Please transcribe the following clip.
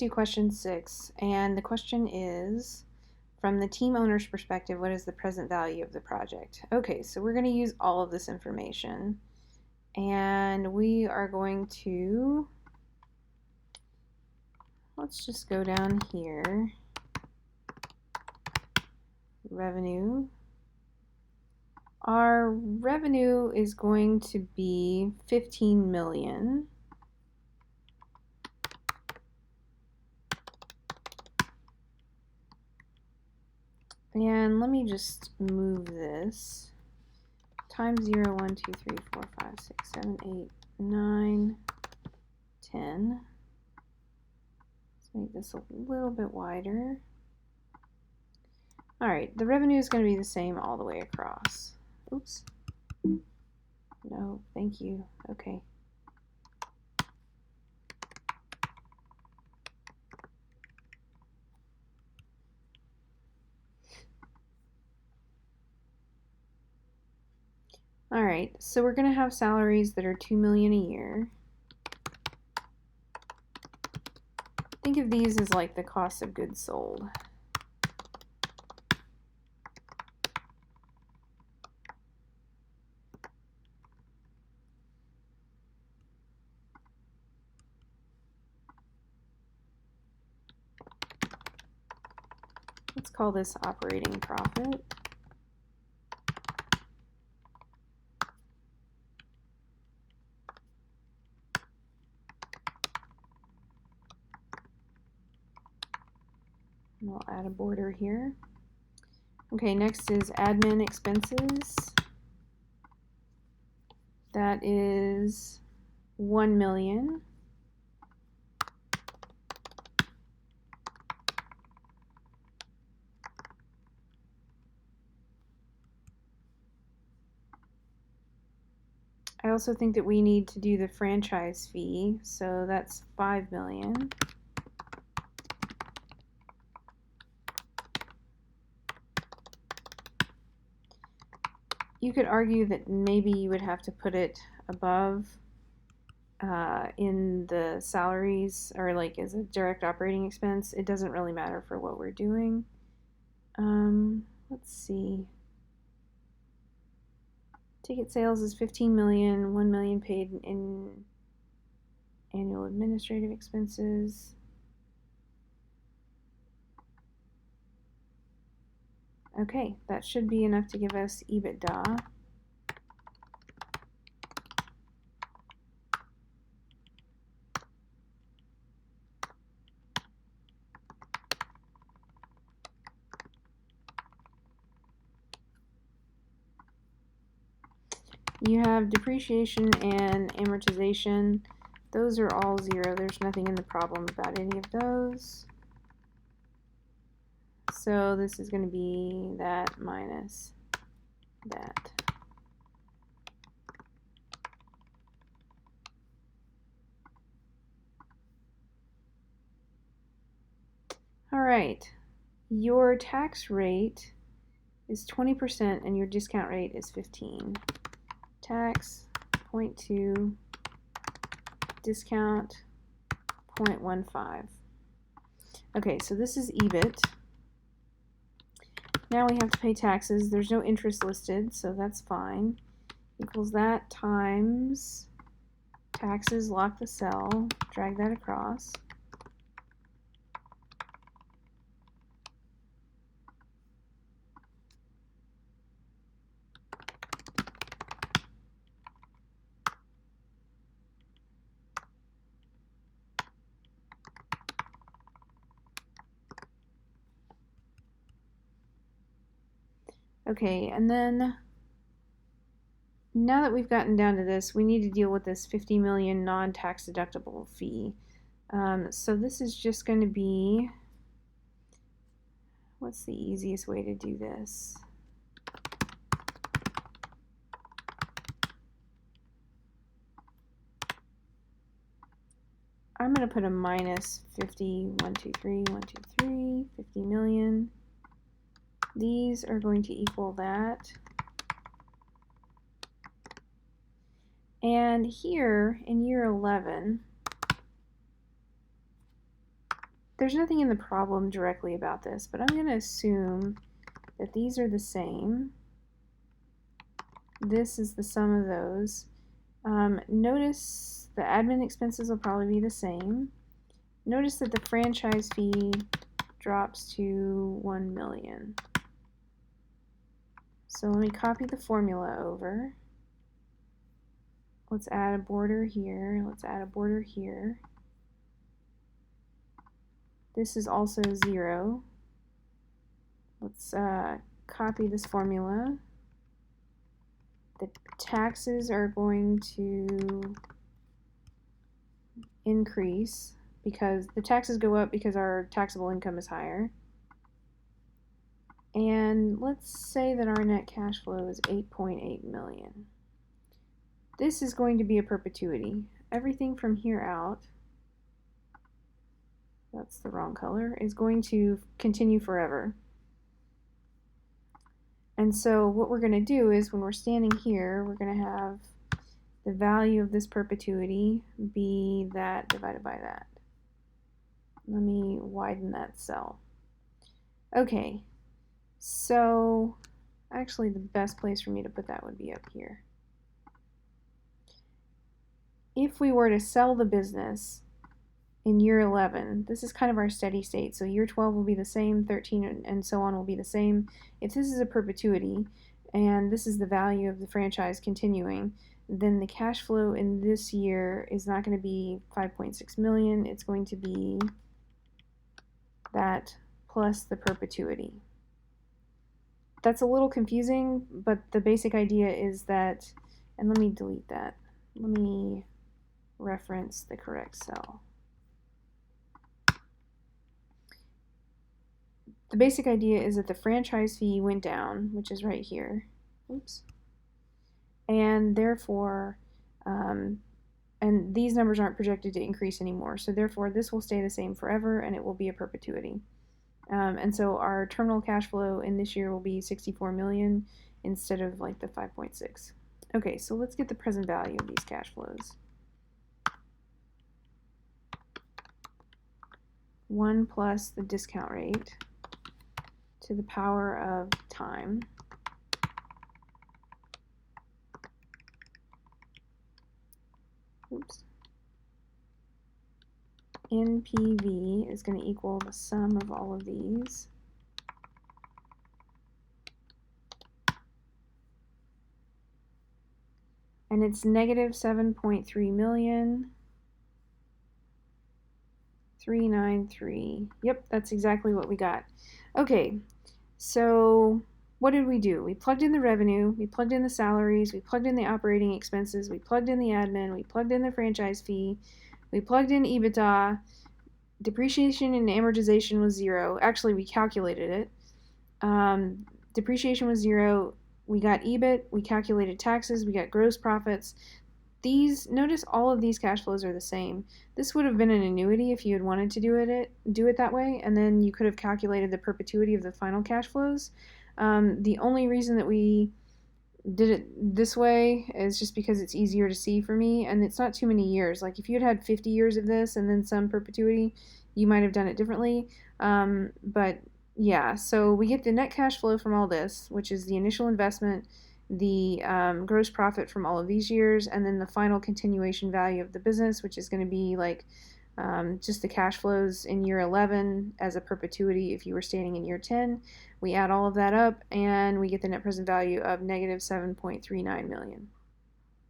do question 6, and the question is, from the team owner's perspective, what is the present value of the project? Okay, so we're going to use all of this information, and we are going to, let's just go down here, revenue. Our revenue is going to be 15 million. And let me just move this. Times 0, 1, 2, 3, 4, 5, 6, 7, 8, 9, 10. Let's make this a little bit wider. Alright, the revenue is going to be the same all the way across. Oops. No, thank you. Okay. Alright, so we're going to have salaries that are $2 million a year. Think of these as like the cost of goods sold. Let's call this operating profit. And we'll add a border here. Okay, next is admin expenses. That is 1 million. I also think that we need to do the franchise fee, so that's 5 million. You could argue that maybe you would have to put it above in the salaries, or like as a direct operating expense. It doesn't really matter for what we're doing. Let's see. Ticket sales is 15 million, 1 million paid in annual administrative expenses. Okay, that should be enough to give us EBITDA. You have depreciation and amortization. Those are all 0. There's nothing in the problem about any of those. So this is going to be that minus that. All right. Your tax rate is 20% and your discount rate is 15. Tax 0.2, discount 0.15. Okay, so this is EBIT. Now we have to pay taxes. There's no interest listed, so that's fine. Equals that times taxes, lock the cell, drag that across. Okay, and then now that we've gotten down to this, we need to deal with this 50 million non-tax deductible fee. So this is just going to be, what's the easiest way to do this? I'm going to put a minus 50, 1, 2, 3, 1, 2, 3, 50 million. These are going to equal that. And here in year 11, there's nothing in the problem directly about this, but I'm going to assume that these are the same. This is the sum of those. Notice the admin expenses will probably be the same. Notice that the franchise fee drops to 1 million. So let me copy the formula over. Let's add a border here. Let's add a border here. This is also 0. Let's copy this formula. The taxes are going to increase because the taxes go up because our taxable income is higher. And let's say that our net cash flow is 8.8 million. This is going to be a perpetuity. Everything from here out, that's the wrong color, is going to continue forever. And so what we're going to do is when we're standing here, we're going to have the value of this perpetuity be that divided by that. Let me widen that cell. Okay, so actually the best place for me to put that would be up here. If we were to sell the business in year 11, this is kind of our steady state. So year 12 will be the same, 13 and so on will be the same. If this is a perpetuity and this is the value of the franchise continuing, then the cash flow in this year is not going to be 5.6 million. It's going to be that plus the perpetuity. That's a little confusing, but the basic idea is that, and let me delete that. Let me reference the correct cell. The basic idea is that the franchise fee went down, which is right here. Oops. And therefore, and these numbers aren't projected to increase anymore. So therefore, this will stay the same forever, and it will be a perpetuity. And so our terminal cash flow in this year will be 64 million instead of like the 5.6. Okay, so let's get the present value of these cash flows. 1 plus the discount rate to the power of time. Oops. NPV is going to equal the sum of all of these. And it's negative 7.3 million. 393. Yep, that's exactly what we got. Okay, so what did we do? We plugged in the revenue, we plugged in the salaries, we plugged in the operating expenses, we plugged in the admin, we plugged in the franchise fee, we plugged in EBITDA. Depreciation and amortization was 0. Actually, we calculated it. Depreciation was 0. We got EBIT, we calculated taxes, we got gross profits. Notice all of these cash flows are the same. This would have been an annuity if you had wanted to do it that way, and then you could have calculated the perpetuity of the final cash flows. The only reason that we did it this way is just because it's easier to see for me, and it's not too many years. Like if you had 50 years of this and then some perpetuity, you might have done it differently. But yeah, so we get the net cash flow from all this, which is the initial investment, the gross profit from all of these years, and then the final continuation value of the business, which is going to be like just the cash flows in year 11 as a perpetuity if you were standing in year 10. We add all of that up and we get the net present value of negative 7.39 million.